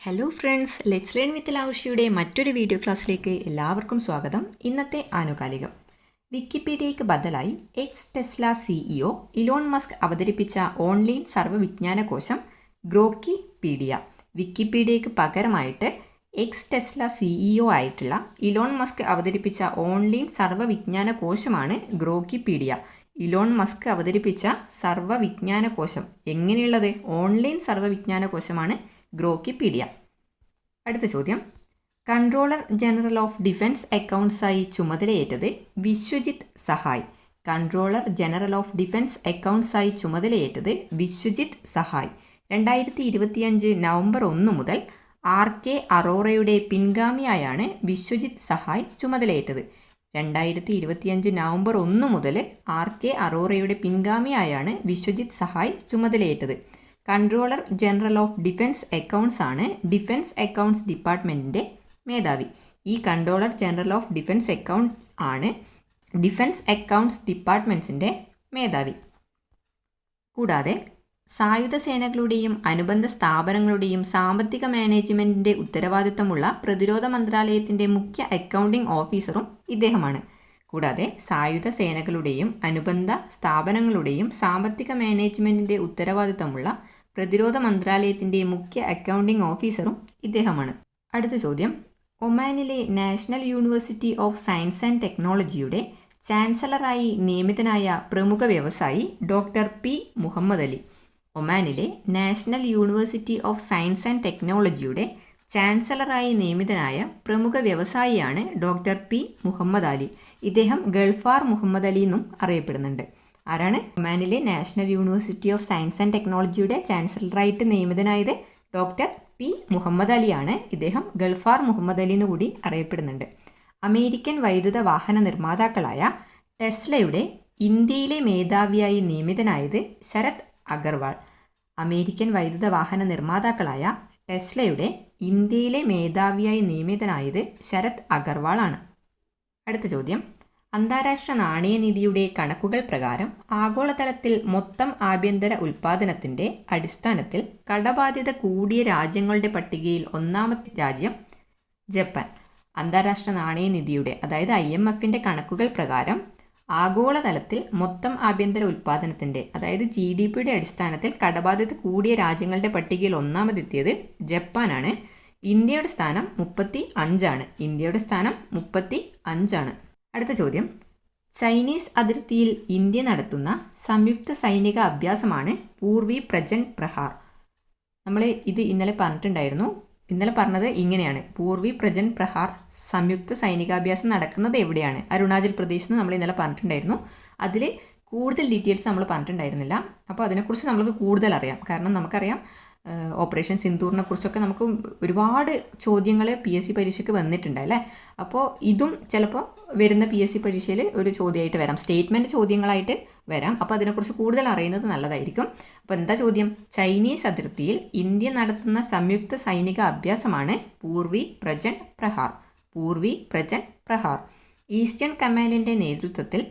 Hello friends, let's learn with ലാവുഷിയുടെ മറ്റൊരു video ക്ലാസ്സിലേക്ക് എല്ലാവർക്കും സ്വാഗതം. ഇന്നത്തെ ആനുകാലികം. വിക്കിപീഡിയയ്ക്ക് ബദലായി X Tesla CEO Elon Musk അവതരിപ്പിച്ച ഓൺലൈൻ സർവ്വവിജ്ഞാനകോശം ഗ്രോക്കിപീഡിയ. വിക്കിപീഡിയയ്ക്ക് പകരമായിട്ട് എക്സ് ടെസ്ല CEO ആയിട്ടുള്ള ഇലോൺ മസ്ക് അവതരിപ്പിച്ച ഓൺലൈൻ സർവ്വവിജ്ഞാനകോശമാണ് ഗ്രോക്കിപീഡിയ. ഇലോൺ മസ്ക് അവതരിപ്പിച്ച സർവ്വവിജ്ഞാനകോശം എങ്ങനെയുള്ളത്? ഓൺലൈൻ സർവ്വവിജ്ഞാനകോശമാണ് ഗ്രോക്കിപീഡിയ. അടുത്ത ചോദ്യം, കൺട്രോളർ ജനറൽ ഓഫ് ഡിഫൻസ് അക്കൗണ്ട്സായി ചുമതലയേറ്റത് Vishwajit Sahay. Controller general of defence അക്കൗണ്ട്സായി ചുമതലയേറ്റത് വിശ്വജിത് സഹായ്. 2025 നവംബർ 1 മുതൽ RK അറോറയുടെ പിൻഗാമിയായാണ് വിശ്വജിത് സഹായ് ചുമതലയേറ്റത്. 2025 നവംബർ 1 മുതൽ RK അറോറയുടെ പിൻഗാമിയായാണ് വിശ്വജിത് സഹായ് ചുമതലയേറ്റത്. Controller general of defence accounts ആണ് ഡിഫൻസ് അക്കൗണ്ട്സ് ഡിപ്പാർട്ട്മെൻറ്റിൻ്റെ മേധാവി. ഈ controller general of defence accounts ആണ് ഡിഫൻസ് അക്കൗണ്ട്സ് ഡിപ്പാർട്ട്മെൻറ്റ്സിൻ്റെ മേധാവി. കൂടാതെ സായുധ സേനകളുടെയും അനുബന്ധ സ്ഥാപനങ്ങളുടെയും സാമ്പത്തിക മാനേജ്മെൻറ്റിൻ്റെ ഉത്തരവാദിത്തമുള്ള പ്രതിരോധ മന്ത്രാലയത്തിൻ്റെ മുഖ്യ അക്കൗണ്ടിംഗ് ഓഫീസറും ഇദ്ദേഹമാണ്. കൂടാതെ സായുധ സേനകളുടെയും അനുബന്ധ സ്ഥാപനങ്ങളുടെയും സാമ്പത്തിക മാനേജ്മെൻറ്റിൻ്റെ ഉത്തരവാദിത്തമുള്ള പ്രതിരോധ മന്ത്രാലയത്തിൻ്റെ മുഖ്യ അക്കൗണ്ടിംഗ് ഓഫീസറും ഇദ്ദേഹമാണ്. അടുത്ത ചോദ്യം, ഒമാനിലെ national university of science and ടെക്നോളജിയുടെ ചാൻസലറായി നിയമിതനായ പ്രമുഖ വ്യവസായി ഡോക്ടർ P. മുഹമ്മദ് അലി. ഒമാനിലെ national university of science and ടെക്നോളജിയുടെ ചാൻസലറായി നിയമിതനായ പ്രമുഖ വ്യവസായിയാണ് ഡോക്ടർ P. മുഹമ്മദ് അലി. ഇദ്ദേഹം ഗൾഫാർ മുഹമ്മദ് അലി എന്നും അറിയപ്പെടുന്നുണ്ട്. ആരാണ്? ഒമാനിലെ national university of science and ടെക്നോളജിയുടെ ചാൻസലറായിട്ട് നിയമിതനായത് ഡോക്ടർ P. മുഹമ്മദ് അലിയാണ്. ഇദ്ദേഹം ഗൾഫാർ മുഹമ്മദ് അലി എന്ന് കൂടി അറിയപ്പെടുന്നുണ്ട്. അമേരിക്കൻ വൈദ്യുത വാഹന നിർമ്മാതാക്കളായ ടെസ്ലയുടെ ഇന്ത്യയിലെ മേധാവിയായി നിയമിതനായത് ശരത് അഗർവാൾ. അമേരിക്കൻ വൈദ്യുത വാഹന നിർമ്മാതാക്കളായ ടെസ്ലയുടെ ഇന്ത്യയിലെ മേധാവിയായി നിയമിതനായത് ശരത് അഗർവാൾ ആണ്. അടുത്ത ചോദ്യം, അന്താരാഷ്ട്ര നാണയനിധിയുടെ കണക്കുകൾ പ്രകാരം ആഗോളതലത്തിൽ മൊത്തം ആഭ്യന്തര ഉൽപ്പാദനത്തിൻ്റെ അടിസ്ഥാനത്തിൽ കടബാധ്യത കൂടിയ രാജ്യങ്ങളുടെ പട്ടികയിൽ ഒന്നാമത്തെ രാജ്യം ജപ്പാൻ. അന്താരാഷ്ട്ര നാണയനിധിയുടെ അതായത് IMFൻ്റെ കണക്കുകൾ പ്രകാരം ആഗോളതലത്തിൽ മൊത്തം ആഭ്യന്തര ഉൽപ്പാദനത്തിൻ്റെ അതായത് GDPയുടെ അടിസ്ഥാനത്തിൽ കടബാധ്യത കൂടിയ രാജ്യങ്ങളുടെ പട്ടികയിൽ ഒന്നാമതെത്തിയത് ജപ്പാനാണ്. ഇന്ത്യയുടെ സ്ഥാനം 35 ഇന്ത്യയുടെ സ്ഥാനം 35. അടുത്ത ചോദ്യം, ചൈനീസ് അതിർത്തിയിൽ ഇന്ത്യ നടത്തുന്ന സംയുക്ത സൈനിക അഭ്യാസമാണ് പൂർവി പ്രചണ്ഡ് പ്രഹാർ. നമ്മൾ ഇത് ഇന്നലെ പറഞ്ഞിട്ടുണ്ടായിരുന്നു. ഇന്നലെ പറഞ്ഞത് ഇങ്ങനെയാണ്: പൂർവി പ്രചണ്ഡ് പ്രഹാർ സംയുക്ത സൈനികാഭ്യാസം നടക്കുന്നത് എവിടെയാണ്? അരുണാചൽ പ്രദേശ് എന്ന് നമ്മൾ ഇന്നലെ പറഞ്ഞിട്ടുണ്ടായിരുന്നു. അതിൽ കൂടുതൽ ഡീറ്റെയിൽസ് നമ്മൾ പറഞ്ഞിട്ടുണ്ടായിരുന്നില്ല. അപ്പോൾ അതിനെക്കുറിച്ച് നമുക്ക് കൂടുതൽ അറിയാം. കാരണം നമുക്കറിയാം ഓപ്പറേഷൻ സിന്ദൂറിനെ കുറിച്ചൊക്കെ നമുക്ക് ഒരുപാട് ചോദ്യങ്ങൾ PSC പരീക്ഷയ്ക്ക് വന്നിട്ടുണ്ട് അല്ലേ. അപ്പോൾ ഇതും ചിലപ്പോൾ വരുന്ന PSC പരീക്ഷയിൽ ഒരു ചോദ്യമായിട്ട് വരാം, സ്റ്റേറ്റ്മെൻറ്റ് ചോദ്യങ്ങളായിട്ട് വരാം. അപ്പോൾ അതിനെക്കുറിച്ച് കൂടുതൽ അറിയുന്നത് നല്ലതായിരിക്കും. അപ്പോൾ എന്താ ചോദ്യം? ചൈനീസ് അതിർത്തിയിൽ ഇന്ത്യ നടത്തുന്ന സംയുക്ത സൈനിക അഭ്യാസമാണ് പൂർവി പ്രചണ്ഡ് പ്രഹാർ. പൂർവി പ്രചണ്ഡ് പ്രഹാർ. ഈസ്റ്റേൺ കമാൻഡിൻ്റെ നേതൃത്വത്തിൽ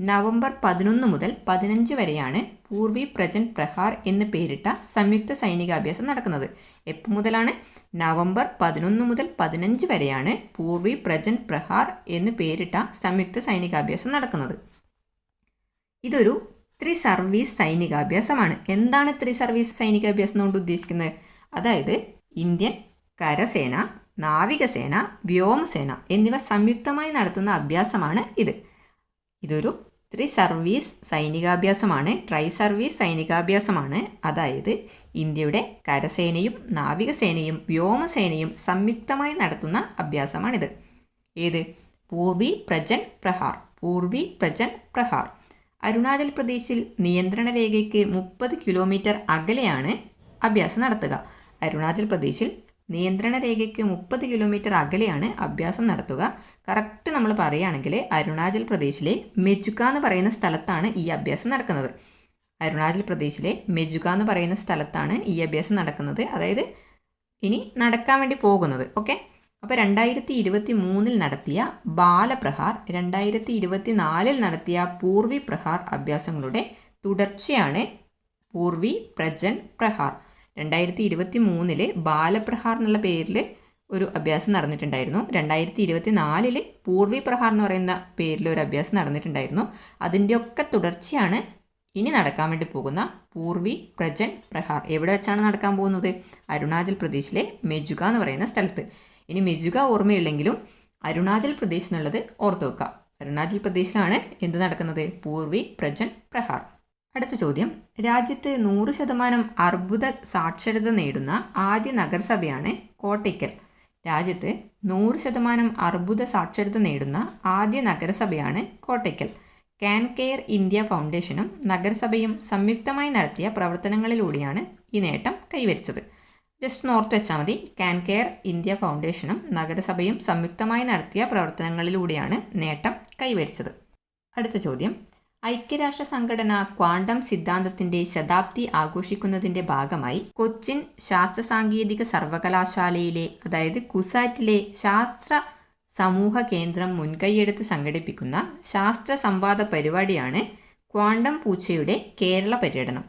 നവംബർ 11 മുതൽ 15 വരെയാണ് പൂർവി പ്രചണ്ഡ് പ്രഹാർ എന്ന് പേരിട്ട സംയുക്ത സൈനികാഭ്യാസം നടക്കുന്നത്. എപ്പോൾ മുതലാണ്? നവംബർ 11 മുതൽ 15 വരെയാണ് പൂർവി പ്രചണ്ഡ് പ്രഹാർ എന്ന് പേരിട്ട സംയുക്ത സൈനികാഭ്യാസം നടക്കുന്നത്. ഇതൊരു ത്രിസർവീസ് സൈനികാഭ്യാസമാണ്. എന്താണ് ത്രിസർവീസ് സൈനികാഭ്യാസം കൊണ്ട് ഉദ്ദേശിക്കുന്നത്? അതായത് ഇന്ത്യൻ കരസേന, നാവികസേന, വ്യോമസേന എന്നിവ സംയുക്തമായി നടത്തുന്ന അഭ്യാസമാണ് ഇത്. ഇതൊരു ത്രിസർവീസ് സൈനികാഭ്യാസമാണ്, ട്രൈ സർവീസ് സൈനികാഭ്യാസമാണ്. അതായത് ഇന്ത്യയുടെ കരസേനയും നാവികസേനയും വ്യോമസേനയും സംയുക്തമായി നടത്തുന്ന അഭ്യാസമാണിത്. ഏത്? പൂർവി പ്രചണ്ഡ് പ്രഹാർ. പൂർവി പ്രചണ്ഡ് പ്രഹാർ. അരുണാചൽ പ്രദേശിൽ നിയന്ത്രണ രേഖയ്ക്ക് 30 കിലോമീറ്റർ അകലെയാണ് അഭ്യാസം നടത്തുക. അരുണാചൽ പ്രദേശിൽ നിയന്ത്രണ രേഖയ്ക്ക് 30 കിലോമീറ്റർ അകലെയാണ് അഭ്യാസം നടത്തുക. കറക്റ്റ് നമ്മൾ പറയുകയാണെങ്കിൽ അരുണാചൽ പ്രദേശിലെ മെജുക എന്ന് പറയുന്ന സ്ഥലത്താണ് ഈ അഭ്യാസം നടക്കുന്നത്. അരുണാചൽ പ്രദേശിലെ മെജുക എന്ന് പറയുന്ന സ്ഥലത്താണ് ഈ അഭ്യാസം നടക്കുന്നത്. അതായത് ഇനി നടക്കാൻ വേണ്ടി പോകുന്നത്. ഓക്കെ. അപ്പോൾ 2023 നടത്തിയ ബാലപ്രഹാർ, 2024 നടത്തിയ പൂർവി പ്രഹാർ അഭ്യാസങ്ങളുടെ തുടർച്ചയാണ് പൂർവി പ്രചണ്ഡ് പ്രഹാർ. 2023 ബാലപ്രഹാർ എന്നുള്ള പേരിൽ ഒരു അഭ്യാസം നടന്നിട്ടുണ്ടായിരുന്നു. 2024 പൂർവി പ്രഹാർ എന്ന് പറയുന്ന പേരിൽ ഒരു അഭ്യാസം നടന്നിട്ടുണ്ടായിരുന്നു. അതിൻ്റെയൊക്കെ തുടർച്ചയാണ് ഇനി നടക്കാൻ വേണ്ടി പോകുന്ന പൂർവി പ്രചണ്ഡ് പ്രഹാർ. എവിടെ വെച്ചാണ് നടക്കാൻ പോകുന്നത്? അരുണാചൽ പ്രദേശിലെ മെജുക എന്ന് പറയുന്ന സ്ഥലത്ത്. ഇനി മെജുക ഓർമ്മയില്ലെങ്കിലും അരുണാചൽ പ്രദേശ് എന്നുള്ളത് ഓർത്ത് വെക്കുക. അരുണാചൽ പ്രദേശിലാണ് എന്ത് നടക്കുന്നത്? പൂർവി പ്രചണ്ഡ് പ്രഹാർ. അടുത്ത ചോദ്യം, രാജ്യത്ത് 100% അർബുദ സാക്ഷരത നേടുന്ന ആദ്യ നഗരസഭയാണ് കോട്ടയ്ക്കൽ. രാജ്യത്ത് 100% അർബുദ സാക്ഷരത നേടുന്ന ആദ്യ നഗരസഭയാണ് കോട്ടയ്ക്കൽ. ക്യാൻ കെയർ ഇന്ത്യ ഫൗണ്ടേഷനും നഗരസഭയും സംയുക്തമായി നടത്തിയ പ്രവർത്തനങ്ങളിലൂടെയാണ് ഈ നേട്ടം കൈവരിച്ചത്. ജസ്റ്റ് ഓർത്ത് വെച്ചാൽ മതി. ക്യാൻ കെയർ ഇന്ത്യ ഫൗണ്ടേഷനും നഗരസഭയും സംയുക്തമായി നടത്തിയ പ്രവർത്തനങ്ങളിലൂടെയാണ് നേട്ടം കൈവരിച്ചത്. അടുത്ത ചോദ്യം, ഐക്യരാഷ്ട്ര സംഘടന ക്വാണ്ടം സിദ്ധാന്തത്തിന്റെ ശതാബ്ദി ആഘോഷിക്കുന്നതിന്റെ ഭാഗമായി കൊച്ചിൻ ശാസ്ത്ര സാങ്കേതിക സർവകലാശാലയിലെ അതായത് കുസാറ്റിലെ ശാസ്ത്ര സമൂഹ കേന്ദ്രം മുൻകൈയെടുത്ത് സംഘടിപ്പിക്കുന്ന ശാസ്ത്ര സംവാദ പരിപാടിയാണ് ക്വാണ്ടം പൂച്ചയുടെ കേരള പര്യടനം.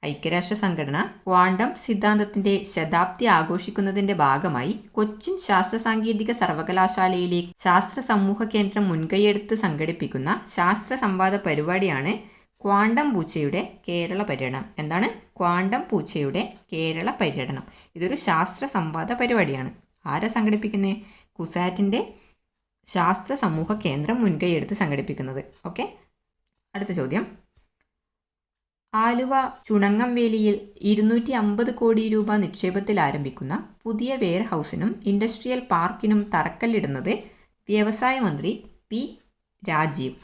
ഐക്യരാഷ്ട്ര സംഘടന ക്വാണ്ടം സിദ്ധാന്തത്തിന്റെ ശതാബ്ദി ആഘോഷിക്കുന്നതിന്റെ ഭാഗമായി കൊച്ചിൻ ശാസ്ത്ര സാങ്കേതിക സർവകലാശാലയിലെ ശാസ്ത്ര സമൂഹ കേന്ദ്രം മുൻകൈയെടുത്ത് സംഘടിപ്പിക്കുന്ന ശാസ്ത്ര സംവാദ പരിപാടിയാണ് ക്വാണ്ടം പൂച്ചയുടെ കേരള പര്യടനം. എന്താണ്? ക്വാണ്ടം പൂച്ചയുടെ കേരള പര്യടനം. ഇതൊരു ശാസ്ത്ര സംവാദ പരിപാടിയാണ്. ആരാ സംഘടിപ്പിക്കുന്നത്? കുസാറ്റിന്റെ ശാസ്ത്ര സമൂഹ കേന്ദ്രം മുൻകൈയെടുത്ത് സംഘടിപ്പിക്കുന്നത്. ഓക്കെ. അടുത്ത ചോദ്യം, ആലുവ ചുണങ്ങംവേലിയിൽ 250 കോടി രൂപ നിക്ഷേപത്തിൽ ആരംഭിക്കുന്ന പുതിയ വെയർ ഹൗസിനും ഇൻഡസ്ട്രിയൽ പാർക്കിനും തറക്കല്ലിടുന്നത് വ്യവസായ മന്ത്രി പി രാജീവ്.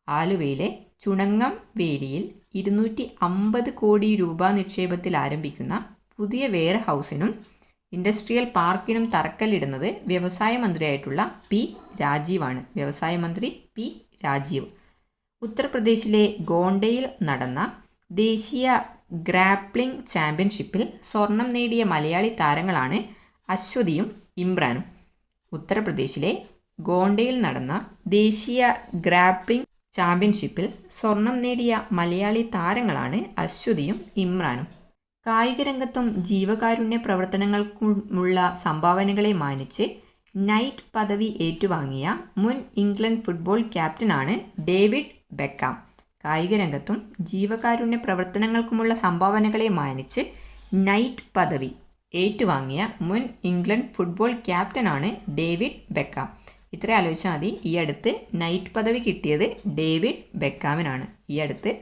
ആലുവയിലെ ചുണങ്ങംവേലിയിൽ 250 കോടി രൂപ നിക്ഷേപത്തിൽ ആരംഭിക്കുന്ന പുതിയ വെയർ ഹൗസിനും ഇൻഡസ്ട്രിയൽ പാർക്കിനും തറക്കല്ലിടുന്നത് വ്യവസായ മന്ത്രിയായിട്ടുള്ള പി രാജീവാണ്. വ്യവസായ മന്ത്രി പി രാജീവ്. ഉത്തർപ്രദേശിലെ ഗോണ്ടയിൽ നടന്ന ദേശീയ ഗ്രാപ്ലിംഗ് ചാമ്പ്യൻഷിപ്പിൽ സ്വർണം നേടിയ മലയാളി താരങ്ങളാണ് അശ്വതിയും ഇമ്രാനും. ഉത്തർപ്രദേശിലെ ഗോണ്ടയിൽ നടന്ന ദേശീയ ഗ്രാപ്ലിംഗ് ചാമ്പ്യൻഷിപ്പിൽ സ്വർണം നേടിയ മലയാളി താരങ്ങളാണ് അശ്വതിയും ഇമ്രാനും. കായിക രംഗത്തും ജീവകാരുണ്യ പ്രവർത്തനങ്ങൾക്കുമുള്ള സംഭാവനകളെ മാനിച്ച് നൈറ്റ് പദവി ഏറ്റുവാങ്ങിയ മുൻ ഇംഗ്ലണ്ട് ഫുട്ബോൾ ക്യാപ്റ്റനാണ് ഡേവിഡ് ബെക്കാം. കായിക രംഗത്തും ജീവകാരുണ്യ പ്രവർത്തനങ്ങൾക്കുമുള്ള സംഭാവനകളെ മാനിച്ച് നൈറ്റ് പദവി ഏറ്റുവാങ്ങിയ മുൻ ഇംഗ്ലണ്ട് ഫുട്ബോൾ ക്യാപ്റ്റനാണ് ഡേവിഡ് ബെക്കാം. ഇത്ര ആലോചിച്ചാൽ മതി. ഈ അടുത്ത് നൈറ്റ് പദവി കിട്ടിയത് ഡേവിഡ് ബെക്കാമിനാണ്. ഈ അടുത്ത്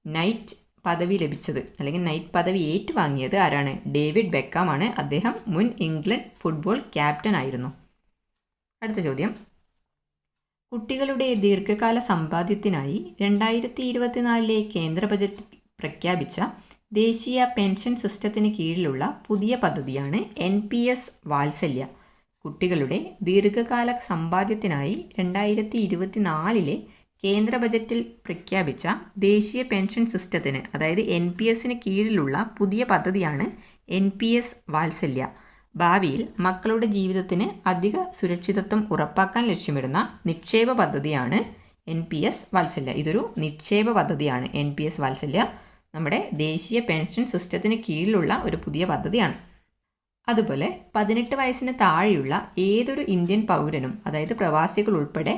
നൈറ്റ് പദവി ലഭിച്ചത് അല്ലെങ്കിൽ നൈറ്റ് പദവി ഏറ്റുവാങ്ങിയത് ആരാണ്? ഡേവിഡ് ബെക്കാമാണ്. അദ്ദേഹം മുൻ ഇംഗ്ലണ്ട് ഫുട്ബോൾ ക്യാപ്റ്റൻ ആയിരുന്നു. അടുത്ത ചോദ്യം, കുട്ടികളുടെ ദീർഘകാല സമ്പാദ്യത്തിനായി 2024 കേന്ദ്ര ബജറ്റിൽ പ്രഖ്യാപിച്ച ദേശീയ പെൻഷൻ സിസ്റ്റത്തിന് കീഴിലുള്ള പുതിയ പദ്ധതിയാണ് NPS വാത്സല്യ. കുട്ടികളുടെ ദീർഘകാല സമ്പാദ്യത്തിനായി 2024 കേന്ദ്ര ബജറ്റിൽ പ്രഖ്യാപിച്ച ദേശീയ പെൻഷൻ സിസ്റ്റത്തിന് അതായത് NPSന് കീഴിലുള്ള പുതിയ പദ്ധതിയാണ് NPS വാത്സല്യ. ഭാവിയിൽ മക്കളുടെ ജീവിതത്തിന് അധിക സുരക്ഷിതത്വം ഉറപ്പാക്കാൻ ലക്ഷ്യമിടുന്ന നിക്ഷേപ പദ്ധതിയാണ് NPS വാത്സല്യ. ഇതൊരു നിക്ഷേപ പദ്ധതിയാണ് NPS വാത്സല്യ. നമ്മുടെ ദേശീയ പെൻഷൻ സിസ്റ്റത്തിന് കീഴിലുള്ള ഒരു പുതിയ പദ്ധതിയാണ്. അതുപോലെ 18 വയസ്സിന് താഴെയുള്ള ഏതൊരു ഇന്ത്യൻ പൗരനും അതായത് പ്രവാസികൾ ഉൾപ്പെടെ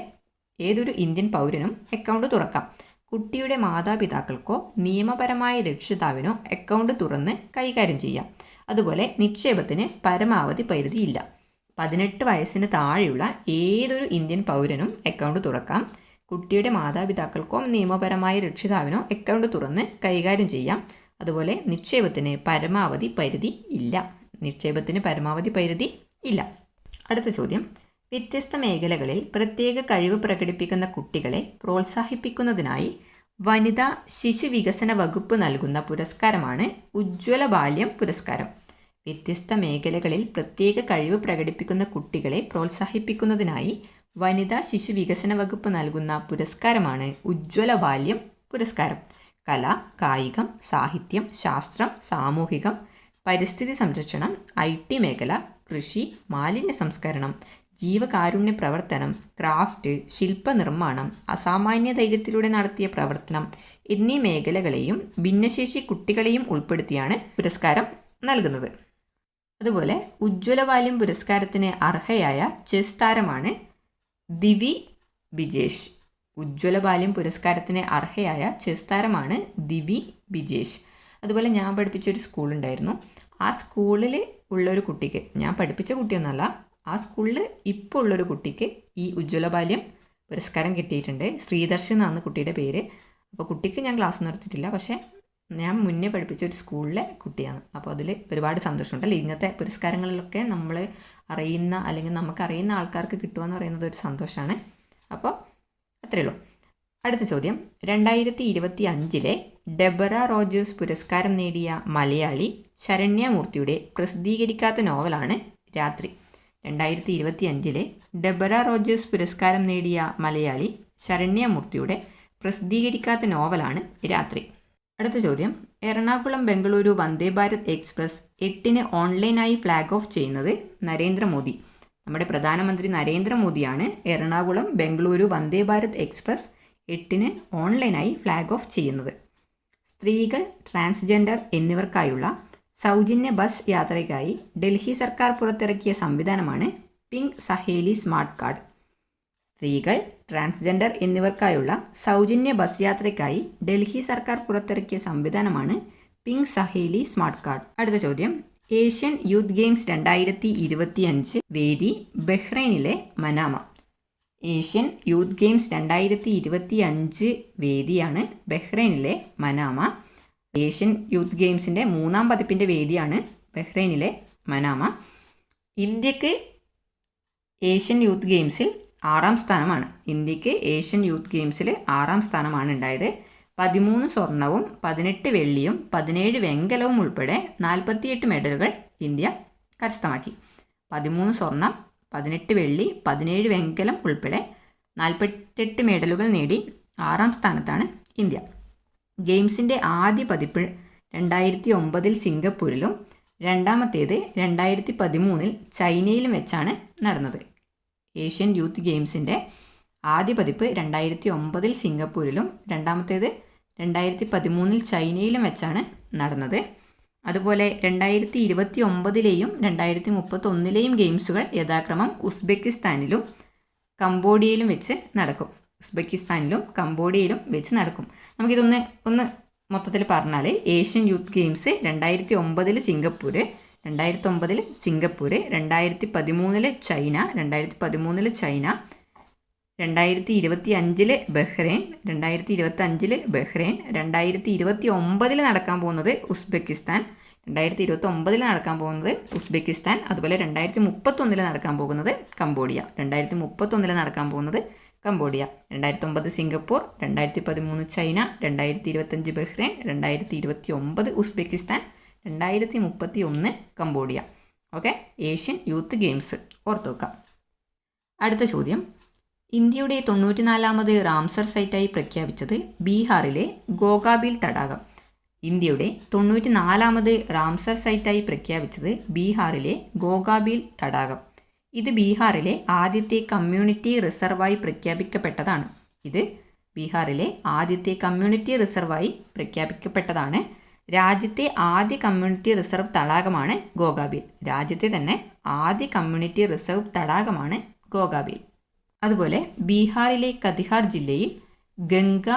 ഏതൊരു ഇന്ത്യൻ പൗരനും അക്കൗണ്ട് തുറക്കാം. കുട്ടിയുടെ മാതാപിതാക്കൾക്കോ നിയമപരമായ രക്ഷിതാവിനോ അക്കൗണ്ട് തുറന്ന് കൈകാര്യം ചെയ്യാം. അതുപോലെ നിക്ഷേപത്തിന് പരമാവധി പരിധിയില്ല. 18 വയസ്സിന് താഴെയുള്ള ഏതൊരു ഇന്ത്യൻ പൗരനും അക്കൗണ്ട് തുറക്കാം. കുട്ടിയുടെ മാതാപിതാക്കൾക്കോ നിയമപരമായ രക്ഷിതാവിനോ അക്കൗണ്ട് തുറന്ന് കൈകാര്യം ചെയ്യാം. അതുപോലെ നിക്ഷേപത്തിന് പരമാവധി പരിധി ഇല്ല. അടുത്ത ചോദ്യം, വ്യത്യസ്ത മേഖലകളിൽ പ്രത്യേക കഴിവ് പ്രകടിപ്പിക്കുന്ന കുട്ടികളെ പ്രോത്സാഹിപ്പിക്കുന്നതിനായി വനിതാ ശിശു വികസന വകുപ്പ് നൽകുന്ന പുരസ്കാരമാണ് ഉജ്ജ്വല ബാല്യം പുരസ്കാരം. വ്യത്യസ്ത മേഖലകളിൽ പ്രത്യേക കഴിവ് പ്രകടിപ്പിക്കുന്ന കുട്ടികളെ പ്രോത്സാഹിപ്പിക്കുന്നതിനായി വനിതാ ശിശു വികസന വകുപ്പ് നൽകുന്ന പുരസ്കാരമാണ് ഉജ്ജ്വല ബാല്യം പുരസ്കാരം. കല, കായികം, സാഹിത്യം, ശാസ്ത്രം, സാമൂഹികം, പരിസ്ഥിതി സംരക്ഷണം, IT മേഖല, കൃഷി, മാലിന്യ സംസ്കരണം, ജീവകാരുണ്യ പ്രവർത്തനം, ക്രാഫ്റ്റ്, ശില്പനിർമ്മാണം, അസാമാന്യ ധൈര്യത്തിലൂടെ നടത്തിയ പ്രവർത്തനം എന്നീ മേഖലകളെയും ഭിന്നശേഷി കുട്ടികളെയും ഉൾപ്പെടുത്തിയാണ് പുരസ്കാരം നൽകുന്നത്. അതുപോലെ ഉജ്ജ്വല ബാല്യം പുരസ്കാരത്തിന് അർഹയായ ചെസ് താരമാണ് ദിവി ബിജേഷ്. ഉജ്ജ്വല ബാല്യം പുരസ്കാരത്തിന് അർഹയായ ചെസ് താരമാണ് ദിവി ബിജേഷ്. അതുപോലെ ഞാൻ പഠിപ്പിച്ചൊരു സ്കൂളുണ്ടായിരുന്നു. ആ സ്കൂളിൽ ഉള്ളൊരു കുട്ടിക്ക്, ഞാൻ പഠിപ്പിച്ച കുട്ടിയൊന്നുമല്ല, ആ സ്കൂളിൽ ഇപ്പോൾ ഉള്ളൊരു കുട്ടിക്ക് ഈ ഉജ്ജ്വല ബാല്യം പുരസ്കാരം കിട്ടിയിട്ടുണ്ട്. ശ്രീദർശൻ എന്നാണ് കുട്ടിയുടെ പേര്. അപ്പോൾ കുട്ടിക്ക് ഞാൻ ക്ലാസ് നിർത്തിയിട്ടില്ല, പക്ഷേ ഞാൻ മുന്നേ പഠിപ്പിച്ച ഒരു സ്കൂളിലെ കുട്ടിയാണ്. അപ്പോൾ അതിൽ ഒരുപാട് സന്തോഷമുണ്ട്. അല്ലേ, ഇങ്ങനത്തെ പുരസ്കാരങ്ങളിലൊക്കെ നമ്മൾ അറിയുന്ന അല്ലെങ്കിൽ നമുക്കറിയുന്ന ആൾക്കാർക്ക് കിട്ടുക എന്ന് പറയുന്നത് ഒരു സന്തോഷമാണ്. അപ്പോൾ അത്രയേ ഉള്ളൂ. അടുത്ത ചോദ്യം, 2025 ഡെബറ റോജേഴ്സ് പുരസ്കാരം നേടിയ മലയാളി ശരണ്യ മൂർത്തിയുടെ പ്രസിദ്ധീകരിക്കാത്ത നോവലാണ് രാത്രി. 2025 ഡെബറ റോജേഴ്സ് പുരസ്കാരം നേടിയ മലയാളി ശരണ്യ മൂർത്തിയുടെ പ്രസിദ്ധീകരിക്കാത്ത നോവലാണ് രാത്രി. അടുത്ത ചോദ്യം, എറണാകുളം ബംഗളൂരു വന്ദേ ഭാരത് എക്സ്പ്രസ് 8 ഓൺലൈനായി ഫ്ലാഗ് ഓഫ് ചെയ്യുന്നത് നരേന്ദ്രമോദി. നമ്മുടെ പ്രധാനമന്ത്രി നരേന്ദ്രമോദിയാണ് എറണാകുളം ബംഗളൂരു വന്ദേ ഭാരത് എക്സ്പ്രസ് 8 ഓൺലൈനായി ഫ്ലാഗ് ഓഫ് ചെയ്യുന്നത്. സ്ത്രീകൾ, ട്രാൻസ്ജെൻഡർ എന്നിവർക്കായുള്ള സൗജന്യ ബസ് യാത്രയ്ക്കായി ഡൽഹി സർക്കാർ പുറത്തിറക്കിയ സംവിധാനമാണ് പിങ്ക് സഹേലി സ്മാർട്ട് കാർഡ്. സ്ത്രീകൾ, ട്രാൻസ്ജെൻഡർ എന്നിവർക്കായുള്ള സൗജന്യ ബസ് യാത്രയ്ക്കായി ഡൽഹി സർക്കാർ പുറത്തിറക്കിയ സംവിധാനമാണ് പിങ്ക് സഹേലി സ്മാർട്ട് കാർഡ്. അടുത്ത ചോദ്യം, ഏഷ്യൻ യൂത്ത് ഗെയിംസ് 2025 വേദി ബഹ്റൈനിലെ മനാമ. ഏഷ്യൻ യൂത്ത് ഗെയിംസ് 2025 വേദിയാണ് ബഹ്റൈനിലെ മനാമ. ഏഷ്യൻ യൂത്ത് ഗെയിംസിൻ്റെ 3ാം പതിപ്പിൻ്റെ വേദിയാണ് ബഹ്റൈനിലെ മനാമ. ഇന്ത്യക്ക് ഏഷ്യൻ യൂത്ത് ഗെയിംസിൽ 6ാം സ്ഥാനമാണ്. ഇന്ത്യക്ക് ഏഷ്യൻ യൂത്ത് ഗെയിംസിൽ 6ാം സ്ഥാനമാണ് ഉണ്ടായത്. 13 സ്വർണവും 18 വെള്ളിയും 17 വെങ്കലവും ഉൾപ്പെടെ 48 മെഡലുകൾ ഇന്ത്യ കരസ്ഥമാക്കി. 13 സ്വർണം, 18 വെള്ളി, 17 വെങ്കലം ഉൾപ്പെടെ 48 മെഡലുകൾ നേടി 6ാം സ്ഥാനത്താണ് ഇന്ത്യ. ഗെയിംസിൻ്റെ ആദ്യ പതിപ്പ് 2009 സിംഗപ്പൂരിലും രണ്ടാമത്തേത് 2013 ചൈനയിലും വെച്ചാണ് നടന്നത്. ഏഷ്യൻ യൂത്ത് ഗെയിംസിൻ്റെ ആദ്യ പതിപ്പ് 2009 സിംഗപ്പൂരിലും രണ്ടാമത്തേത് 2013 ചൈനയിലും വെച്ചാണ് നടന്നത്. അതുപോലെ 2029 2031 ഗെയിംസുകൾ യഥാക്രമം ഉസ്ബെക്കിസ്ഥാനിലും കംബോഡിയയിലും വെച്ച് നടക്കും. നമുക്കിതൊന്ന് മൊത്തത്തിൽ പറഞ്ഞാൽ, Asian youth games 2009 Singapore, 2013 China, 2025 Bahrain, 2029 നടക്കാൻ പോകുന്നത് ഉസ്ബെക്കിസ്ഥാൻ, 2029 നടക്കാൻ പോകുന്നത് ഉസ്ബെക്കിസ്ഥാൻ. അതുപോലെ 2031 നടക്കാൻ പോകുന്നത് കംബോഡിയ, 2031 നടക്കാൻ പോകുന്നത് Cambodia. 2009 Singapore, 2013 China, 2025 Bahrain, 2029 Uzbekistan, 2031 Cambodia. Okay, Asian youth games ഓർത്ത് വെക്കാം. അടുത്ത ചോദ്യം, ഇന്ത്യയുടെ 94ാമത് റാംസർ സൈറ്റായി പ്രഖ്യാപിച്ചത് ബീഹാറിലെ ഗോഗാബീൽ തടാകം. ഇന്ത്യയുടെ 94ാമത് റാംസർ സൈറ്റായി പ്രഖ്യാപിച്ചത് ബീഹാറിലെ ഗോഗാബീൽ തടാകം. ഇത് ബീഹാറിലെ ആദ്യത്തെ കമ്മ്യൂണിറ്റി റിസർവായി പ്രഖ്യാപിക്കപ്പെട്ടതാണ്. രാജ്യത്തെ ആദ്യ കമ്മ്യൂണിറ്റി റിസർവ് തടാകമാണ് ഗോഗാബീൽ. രാജ്യത്തെ തന്നെ ആദ്യ കമ്മ്യൂണിറ്റി റിസർവ് തടാകമാണ് ഗോഗാബീൽ. അതുപോലെ ബീഹാറിലെ കതിഹാർ ജില്ലയിൽ ഗംഗ,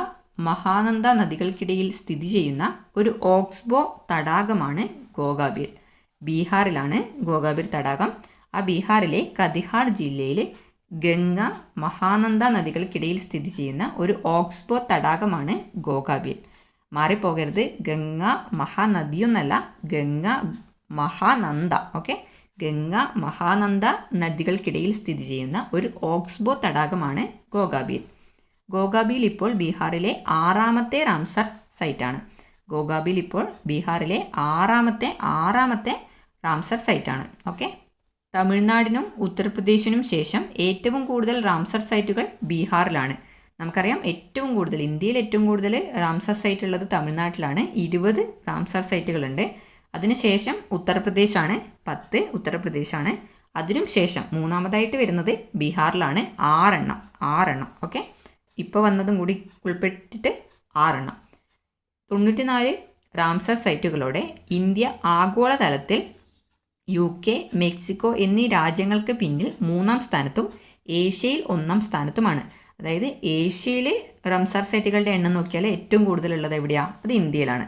മഹാനന്ദ നദികൾക്കിടയിൽ സ്ഥിതി ചെയ്യുന്ന ഒരു ഓക്സ്ബോ തടാകമാണ് ഗോഗാബീൽ. ബീഹാറിലാണ് ഗോഗാബീൽ തടാകം. ആ ബീഹാറിലെ കതിഹാർ ജില്ലയിൽ ഗംഗ, മഹാനന്ദ നദികൾക്കിടയിൽ സ്ഥിതി ചെയ്യുന്ന ഒരു ഓക്സ്ബോ തടാകമാണ് ഗോഗാബീൽ. മാറിപ്പോകരുത്, ഗംഗ മഹാനദിയൊന്നല്ല, ഗംഗ മഹാനന്ദ. ഓക്കെ, ഗംഗ മഹാനന്ദ നദികൾക്കിടയിൽ സ്ഥിതി ചെയ്യുന്ന ഒരു ഓക്സ്ബോ തടാകമാണ് ഗോഗാബീൽ. ഗോഗാബീൽ ഇപ്പോൾ ബീഹാറിലെ 6ാമത്തെ റാംസർ സൈറ്റാണ്. ഗോഗാബീൽ ഇപ്പോൾ ബീഹാറിലെ ആറാമത്തെ റാംസർ സൈറ്റാണ്. ഓക്കെ, തമിഴ്നാടിനും ഉത്തർപ്രദേശിനും ശേഷം ഏറ്റവും കൂടുതൽ റാംസർ സൈറ്റുകൾ ബീഹാറിലാണ്. നമുക്കറിയാം, ഇന്ത്യയിൽ ഏറ്റവും കൂടുതൽ റാംസർ സൈറ്റ് ഉള്ളത് തമിഴ്നാട്ടിലാണ്. 20 റാംസർ സൈറ്റുകളുണ്ട്. അതിനുശേഷം ഉത്തർപ്രദേശാണ്, 10 ഉത്തർപ്രദേശാണ്. അതിനും ശേഷം 3ാമതായിട്ട് വരുന്നത് ബീഹാറിലാണ്, 6 ഓക്കെ, ഇപ്പോൾ വന്നതും കൂടി ഉൾപ്പെട്ടിട്ട് 6. 94 റാംസർ സൈറ്റുകളോടെ ഇന്ത്യ ആഗോളതലത്തിൽ UK, മെക്സിക്കോ എന്നീ രാജ്യങ്ങൾക്ക് പിന്നിൽ 3-ാം സ്ഥാനത്തും ഏഷ്യയിൽ 1-ാം സ്ഥാനത്തുമാണ്. അതായത് ഏഷ്യയിൽ റാംസർ സൈറ്റുകളുടെ എണ്ണം നോക്കിയാൽ ഏറ്റവും കൂടുതലുള്ളത് എവിടെയാണ്? അത് ഇന്ത്യയിലാണ്.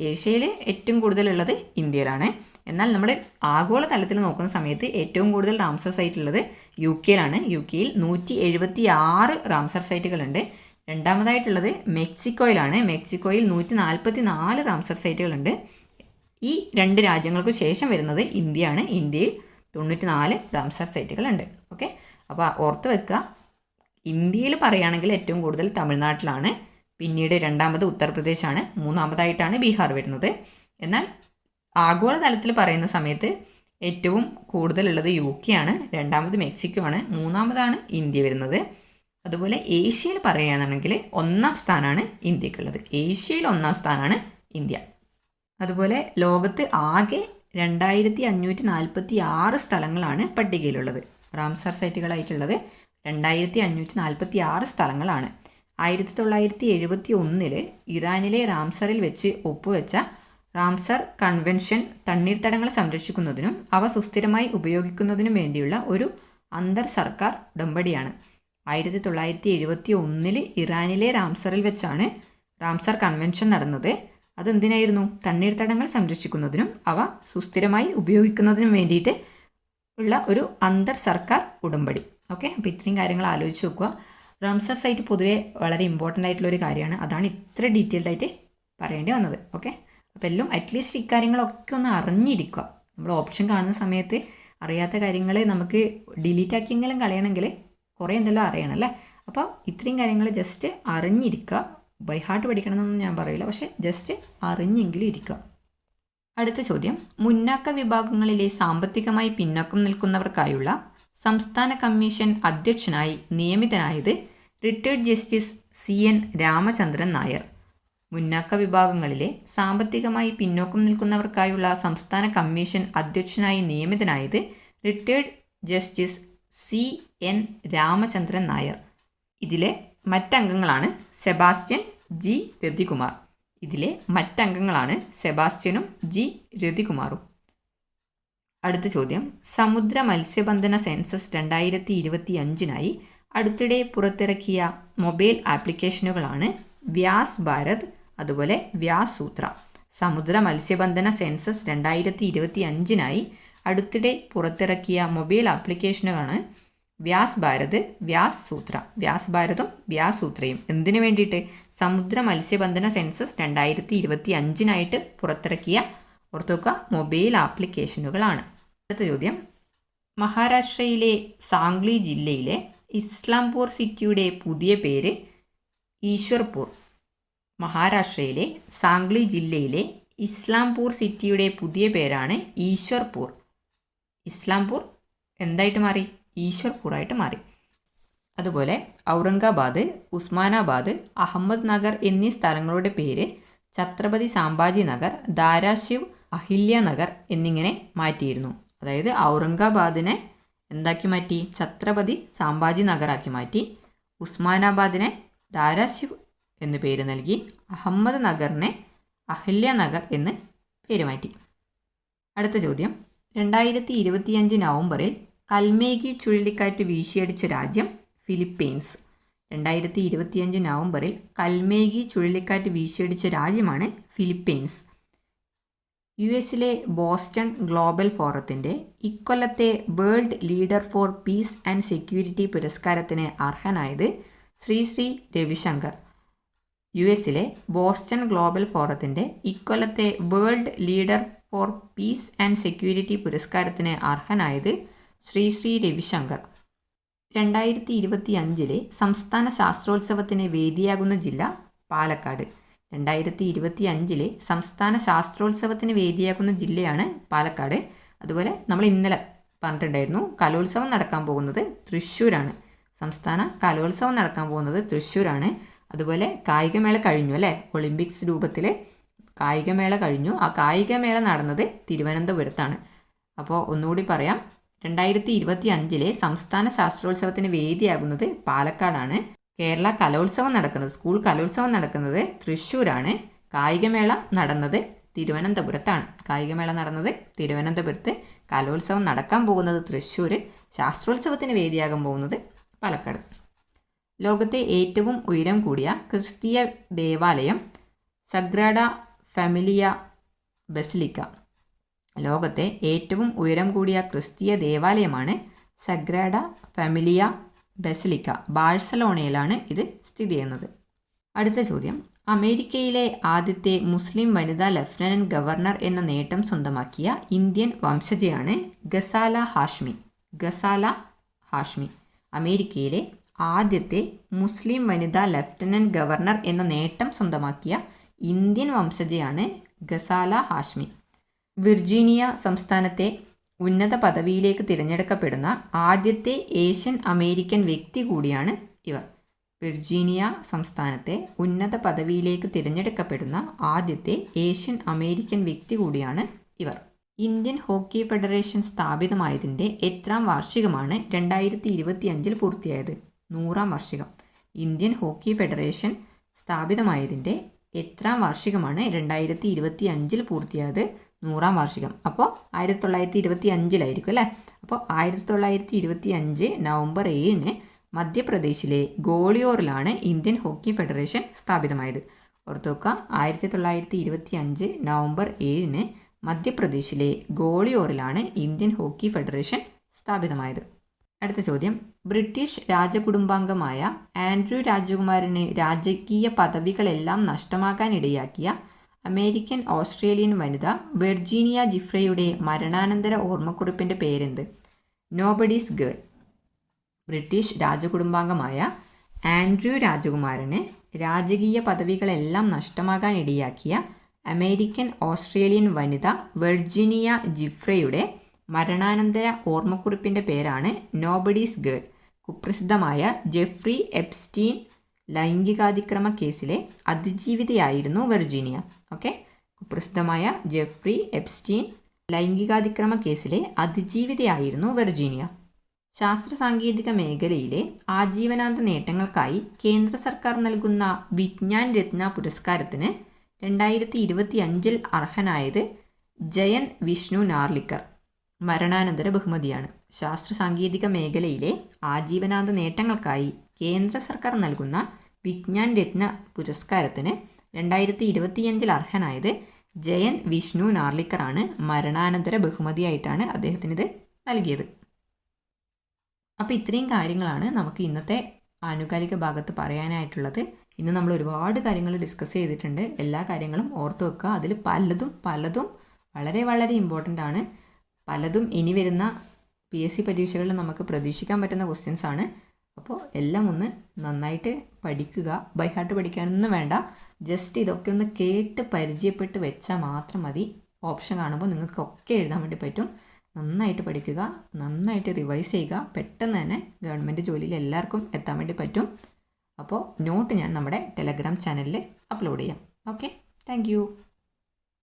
ഏഷ്യയിൽ ഏറ്റവും കൂടുതലുള്ളത് ഇന്ത്യയിലാണ്. എന്നാൽ നമ്മൾ ആഗോളതലത്തിൽ നോക്കുന്ന സമയത്ത് ഏറ്റവും കൂടുതൽ റാംസർ സൈറ്റ് ഉള്ളത് UK-യിലാണ്. UK-യിൽ 176 റാംസർ സൈറ്റുകളുണ്ട്. രണ്ടാമതായിട്ടുള്ളത് മെക്സിക്കോയിലാണ്. മെക്സിക്കോയിൽ 144 റാംസർ സൈറ്റുകളുണ്ട്. ഈ 2 രാജ്യങ്ങൾക്ക് ശേഷം വരുന്നത് ഇന്ത്യയാണ്. ഇന്ത്യയിൽ 94 റാംസർ സൈറ്റുകളുണ്ട്. ഓക്കെ, അപ്പോൾ ഓർത്ത് വെക്കുക, ഇന്ത്യയിൽ പറയുകയാണെങ്കിൽ ഏറ്റവും കൂടുതൽ തമിഴ്നാട്ടിലാണ്, പിന്നീട് രണ്ടാമത് ഉത്തർപ്രദേശാണ്, മൂന്നാമതായിട്ടാണ് ബീഹാർ വരുന്നത്. എന്നാൽ ആഗോളതലത്തിൽ പറയുന്ന സമയത്ത് ഏറ്റവും കൂടുതലുള്ളത് UK ആണ്, രണ്ടാമത് മെക്സിക്കോ ആണ്, മൂന്നാമതാണ് ഇന്ത്യ വരുന്നത്. അതുപോലെ ഏഷ്യയിൽ പറയുകയാണെന്നുണ്ടെങ്കിൽ 1-ാം സ്ഥാനമാണ് ഇന്ത്യക്കുള്ളത്. ഏഷ്യയിൽ 1-ാം സ്ഥാനമാണ് ഇന്ത്യ. അതുപോലെ ലോകത്ത് ആകെ 2546 സ്ഥലങ്ങളാണ് പട്ടികയിലുള്ളത്. റാംസർ സൈറ്റുകളായിട്ടുള്ളത് 2546 സ്ഥലങ്ങളാണ്. 1971 ഇറാനിലെ റാംസറിൽ വെച്ച് ഒപ്പുവെച്ച റാംസർ കൺവെൻഷൻ തണ്ണീർത്തടങ്ങൾ സംരക്ഷിക്കുന്നതിനും അവ സുസ്ഥിരമായി ഉപയോഗിക്കുന്നതിനും വേണ്ടിയുള്ള ഒരു അന്തർ സർക്കാർ ഉടമ്പടിയാണ്. 1971 ഇറാനിലെ റാംസറിൽ വെച്ചാണ് റാംസർ കൺവെൻഷൻ നടന്നത്. അതെന്തിനായിരുന്നു? തണ്ണീർത്തടങ്ങൾ സംരക്ഷിക്കുന്നതിനും അവ സുസ്ഥിരമായി ഉപയോഗിക്കുന്നതിനും വേണ്ടിയിട്ട് ഉള്ള ഒരു അന്തർ സർക്കാർ ഉടമ്പടി. ഓക്കെ, അപ്പോൾ ഇത്രയും കാര്യങ്ങൾ ആലോചിച്ച് നോക്കുക. റാംസർ സൈറ്റ് പൊതുവെ വളരെ ഇമ്പോർട്ടൻ്റ് ആയിട്ടുള്ളൊരു കാര്യമാണ്. അതാണ് ഇത്ര ഡീറ്റെയിൽഡ് ആയിട്ട് പറയേണ്ടി വന്നത്. ഓക്കെ, അപ്പോൾ എല്ലാം അറ്റ്ലീസ്റ്റ് ഇക്കാര്യങ്ങളൊക്കെ ഒന്ന് അറിഞ്ഞിരിക്കുക. നമ്മൾ ഓപ്ഷൻ കാണുന്ന സമയത്ത് അറിയാത്ത കാര്യങ്ങൾ നമുക്ക് ഡിലീറ്റ് ആക്കിയെങ്കിലും കളയണമെങ്കിൽ കുറേ എന്തെല്ലാം അറിയണം അല്ലേ. അപ്പോൾ ഇത്രയും കാര്യങ്ങൾ ജസ്റ്റ് അറിഞ്ഞിരിക്കുക. ബൈ ഹാർട്ട് പഠിക്കണമെന്നൊന്നും ഞാൻ പറയില്ല, പക്ഷേ ജസ്റ്റ് അറിഞ്ഞെങ്കിലും ഇരിക്കുക. അടുത്ത ചോദ്യം, മുന്നാക്ക വിഭാഗങ്ങളിലെ സാമ്പത്തികമായി പിന്നോക്കം നിൽക്കുന്നവർക്കായുള്ള സംസ്ഥാന കമ്മീഷൻ അധ്യക്ഷനായി നിയമിതനായത് retired justice CN Ramachandran Nair. മുന്നാക്ക വിഭാഗങ്ങളിലെ സാമ്പത്തികമായി പിന്നോക്കം നിൽക്കുന്നവർക്കായുള്ള സംസ്ഥാന കമ്മീഷൻ അധ്യക്ഷനായി നിയമിതനായത് retired justice CN Ramachandran Nair. ഇതിലെ മറ്റംഗങ്ങളാണ് സെബാസ്റ്റ്യൻ G രതികുമാർ. ഇതിലെ മറ്റംഗങ്ങളാണ് സെബാസ്റ്റ്യനും G രതികുമാറും. അടുത്ത ചോദ്യം, സമുദ്ര മത്സ്യബന്ധന സെൻസസ് 2025 അടുത്തിടെ പുറത്തിറക്കിയ മൊബൈൽ ആപ്ലിക്കേഷനുകളാണ് വ്യാസ് ഭാരത്, അതുപോലെ വ്യാസ് സൂത്ര. സമുദ്ര മത്സ്യബന്ധന സെൻസസ് 2025 അടുത്തിടെ പുറത്തിറക്കിയ മൊബൈൽ ആപ്ലിക്കേഷനുകളാണ് വ്യാസ് ഭാരത്, വ്യാസ് സൂത്ര. വ്യാസ് ഭാരതും വ്യാസ് സൂത്രയും എന്തിനു വേണ്ടിയിട്ട്? സമുദ്ര മത്സ്യബന്ധന സെൻസസ് 2025 പുറത്തിറക്കിയ ഓർത്തുവെക്കുക മൊബൈൽ ആപ്ലിക്കേഷനുകളാണ്. അടുത്ത ചോദ്യം, മഹാരാഷ്ട്രയിലെ സാംഗ്ലി ജില്ലയിലെ ഇസ്ലാംപൂർ സിറ്റിയുടെ പുതിയ പേര് ഈശ്വർപൂർ. മഹാരാഷ്ട്രയിലെ സാംഗ്ലി ജില്ലയിലെ ഇസ്ലാംപൂർ സിറ്റിയുടെ പുതിയ പേരാണ് ഈശ്വർപൂർ. ഇസ്ലാംപൂർ എന്തായിട്ട് മാറി? ഈശ്വർപൂറായിട്ട് മാറി. അതുപോലെ ഔറംഗാബാദ്, ഉസ്മാനാബാദ്, അഹമ്മദ് നഗർ എന്നീ സ്ഥലങ്ങളുടെ പേര് ഛത്രപതി സാംഭാജി നഗർ, ധാരാശിവ്, അഹില്യ നഗർ എന്നിങ്ങനെ മാറ്റിയിരുന്നു. അതായത് ഔറംഗാബാദിനെ എന്താക്കി മാറ്റി? ഛത്രപതി സാംഭാജി നഗറാക്കി മാറ്റി. ഉസ്മാനാബാദിനെ ധാരാശിവ് എന്ന് പേര് നൽകി. അഹമ്മദ് നഗറിനെ അഹില്യ നഗർ എന്ന് പേര് മാറ്റി. അടുത്ത ചോദ്യം, 2025 നവംബറിൽ കൽമേഗി ചുഴലിക്കാറ്റ് വീശിയടിച്ച രാജ്യം ഫിലിപ്പീൻസ്. 2025 നവംബറിൽ കൽമേഗി ചുഴലിക്കാറ്റ് വീശിയടിച്ച രാജ്യമാണ് ഫിലിപ്പീൻസ്. US-ലെ ബോസ്റ്റൺ ഗ്ലോബൽ ഫോറത്തിൻ്റെ ഇക്കൊല്ലത്തെ world leader four piece and security പുരസ്കാരത്തിന് അർഹനായത് ശ്രീ രവിശങ്കർ. US-ലെ ബോസ്റ്റൺ ഗ്ലോബൽ ഫോറത്തിൻ്റെ ഇക്കൊല്ലത്തെ world leader four piece and security പുരസ്കാരത്തിന് അർഹനായത് ശ്രീ രവിശങ്കർ. 2025 സംസ്ഥാന ശാസ്ത്രോത്സവത്തിന് വേദിയാകുന്ന ജില്ല പാലക്കാട്. 2025 സംസ്ഥാന ശാസ്ത്രോത്സവത്തിന് വേദിയാകുന്ന ജില്ലയാണ് പാലക്കാട്. അതുപോലെ നമ്മൾ ഇന്നലെ പറഞ്ഞിട്ടുണ്ടായിരുന്നു കലോത്സവം നടക്കാൻ പോകുന്നത് തൃശ്ശൂരാണ്. സംസ്ഥാന കലോത്സവം നടക്കാൻ പോകുന്നത് തൃശ്ശൂരാണ്. അതുപോലെ കായികമേള കഴിഞ്ഞു അല്ലേ, ഒളിമ്പിക്സ് രൂപത്തിൽ കായികമേള കഴിഞ്ഞു. ആ കായികമേള നടന്നത് തിരുവനന്തപുരത്താണ്. അപ്പോൾ ഒന്നുകൂടി പറയാം, 2025 സംസ്ഥാന ശാസ്ത്രോത്സവത്തിന് വേദിയാകുന്നത് പാലക്കാടാണ്. കേരള കലോത്സവം നടക്കുന്നത്, സ്കൂൾ കലോത്സവം നടക്കുന്നത് തൃശ്ശൂരാണ്. കായികമേള നടന്നത് തിരുവനന്തപുരത്താണ്. കായികമേള നടന്നത് തിരുവനന്തപുരത്ത്. കലോത്സവം നടക്കാൻ പോകുന്നത് തൃശ്ശൂർ. ശാസ്ത്രോത്സവത്തിന് വേദിയാകാൻ പോകുന്നത് പാലക്കാട്. ലോകത്തെ ഏറ്റവും ഉയരം കൂടിയ ക്രിസ്തീയ ദേവാലയം സഗ്രാഡ ഫാമിലിയ ബസിലിക്ക. ലോകത്തെ ഏറ്റവും ഉയരം കൂടിയ ക്രിസ്തീയ ദേവാലയമാണ് സഗ്രാഡ ഫാമിലിയ ബസിലിക്ക. ബാഴ്സലോണയിലാണ് ഇത് സ്ഥിതി ചെയ്യുന്നത്. അടുത്ത ചോദ്യം, അമേരിക്കയിലെ ആദ്യത്തെ മുസ്ലിം വനിതാ ലഫ്റ്റനന്റ് ഗവർണർ എന്ന നേട്ടം സ്വന്തമാക്കിയ ഇന്ത്യൻ വംശജയാണ് ഗസാല ഹാഷ്മി. ഗസാല ഹാഷ്മി. അമേരിക്കയിലെ ആദ്യത്തെ മുസ്ലിം വനിതാ ലഫ്റ്റനന്റ് ഗവർണർ എന്ന നേട്ടം സ്വന്തമാക്കിയ ഇന്ത്യൻ വംശജയാണ് ഗസാല ഹാഷ്മി. വിർജീനിയ സംസ്ഥാനത്തെ ഉന്നത പദവിയിലേക്ക് തിരഞ്ഞെടുക്കപ്പെടുന്ന ആദ്യത്തെ ഏഷ്യൻ അമേരിക്കൻ വ്യക്തി കൂടിയാണ് ഇവർ. വിർജീനിയ സംസ്ഥാനത്തെ ഉന്നത പദവിയിലേക്ക് തിരഞ്ഞെടുക്കപ്പെടുന്ന ആദ്യത്തെ ഏഷ്യൻ അമേരിക്കൻ വ്യക്തി കൂടിയാണ് ഇവർ. ഇന്ത്യൻ ഹോക്കി ഫെഡറേഷൻ സ്ഥാപിതമായതിൻ്റെ എത്രാം വാർഷികമാണ് 2025 പൂർത്തിയായത്? 100-ാം വാർഷികം. ഇന്ത്യൻ ഹോക്കി ഫെഡറേഷൻ സ്ഥാപിതമായതിൻ്റെ എത്രാം വാർഷികമാണ് 2025 പൂർത്തിയായത്? 100-ാം വാർഷികം. അപ്പോൾ 1925 അല്ലേ? അപ്പോൾ 1925 നവംബർ 7 മധ്യപ്രദേശിലെ ഗോളിയോറിലാണ് ഇന്ത്യൻ ഹോക്കി ഫെഡറേഷൻ സ്ഥാപിതമായത്. ഓർത്തു വെക്കുക, 1925 നവംബർ 7 മധ്യപ്രദേശിലെ ഗോളിയോറിലാണ് ഇന്ത്യൻ ഹോക്കി ഫെഡറേഷൻ സ്ഥാപിതമായത്. അടുത്ത ചോദ്യം, ബ്രിട്ടീഷ് രാജകുടുംബാംഗമായ ആൻഡ്രൂ രാജകുമാരന് രാജകീയ പദവികളെല്ലാം നഷ്ടമാകാനിടയാക്കിയ അമേരിക്കൻ ഓസ്ട്രേലിയൻ വനിത വെർജീനിയ ജിഫ്രെയുടെ മരണാനന്തര ഓർമ്മക്കുറിപ്പിൻ്റെ പേരെന്ത്? Nobody's girl. ബ്രിട്ടീഷ് രാജകുടുംബാംഗമായ ആൻഡ്രൂ രാജകുമാരന് രാജകീയ പദവികളെല്ലാം നഷ്ടമാകാനിടയാക്കിയ അമേരിക്കൻ ഓസ്ട്രേലിയൻ വനിത വെർജീനിയ ജിഫ്രെയുടെ മരണാനന്തര ഓർമ്മക്കുറിപ്പിൻ്റെ പേരാണ് നോബഡീസ് ഗേൾ. കുപ്രസിദ്ധമായ ജെഫ്രി എപ്സ്റ്റീൻ ലൈംഗികാതിക്രമ കേസിലെ അതിജീവിതയായിരുന്നു വെർജീനിയ. ഓക്കെ, കുപ്രസിദ്ധമായ ജെഫ്രി എപ്സ്റ്റീൻ ലൈംഗികാതിക്രമ കേസിലെ അതിജീവിതയായിരുന്നു വെർജീനിയ. ശാസ്ത്ര സാങ്കേതിക മേഖലയിലെ ആജീവനാന്ത നേട്ടങ്ങൾക്കായി കേന്ദ്ര സർക്കാർ നൽകുന്ന വിജ്ഞാൻ രത്ന പുരസ്കാരത്തിന് 2025 അർഹനായത് ജയൻ വിഷ്ണു നാർലിക്കർ. മരണാനന്തര ബഹുമതിയാണ്. ശാസ്ത്ര സാങ്കേതിക മേഖലയിലെ ആജീവനാന്ത നേട്ടങ്ങൾക്കായി കേന്ദ്ര സർക്കാർ നൽകുന്ന വിജ്ഞാൻ രത്ന പുരസ്കാരത്തിന് 2025 അർഹനായത് ജയൻ വിഷ്ണു നാർലിക്കറാണ്. മരണാനന്തര ബഹുമതിയായിട്ടാണ് അദ്ദേഹത്തിനിത് നൽകിയത്. അപ്പോൾ ഇത്രയും കാര്യങ്ങളാണ് നമുക്ക് ഇന്നത്തെ ആനുകാലിക ഭാഗത്ത് പറയാനായിട്ടുള്ളത്. ഇന്ന് നമ്മൾ ഒരുപാട് കാര്യങ്ങൾ ഡിസ്കസ് ചെയ്തിട്ടുണ്ട്. എല്ലാ കാര്യങ്ങളും ഓർത്ത് വെക്കുക. അതിൽ പലതും വളരെ വളരെ ഇമ്പോർട്ടൻ്റ് ആണ്. പലതും ഇനി വരുന്ന PSC പരീക്ഷകളിൽ നമുക്ക് പ്രതീക്ഷിക്കാൻ പറ്റുന്ന ക്വസ്റ്റ്യൻസ് ആണ്. അപ്പോൾ എല്ലാം ഒന്ന് നന്നായിട്ട് പഠിക്കുക. ബൈ ഹാർട്ട് പഠിക്കാനൊന്നും വേണ്ട. ജസ്റ്റ് ഇതൊക്കെ ഒന്ന് കേട്ട് പരിചയപ്പെട്ട് വെച്ചാൽ മാത്രം മതി. ഓപ്ഷൻ കാണുമ്പോൾ നിങ്ങൾക്കൊക്കെ എഴുതാൻ വേണ്ടി പറ്റും. നന്നായിട്ട് പഠിക്കുക, നന്നായിട്ട് റിവൈസ് ചെയ്യുക. പെട്ടെന്ന് തന്നെ ഗവൺമെൻറ് ജോലിയിൽ എല്ലാവർക്കും എത്താൻ വേണ്ടി പറ്റും. അപ്പോൾ നോട്ട് ഞാൻ നമ്മുടെ ടെലഗ്രാം ചാനലിൽ അപ്ലോഡ് ചെയ്യാം. Okay, thank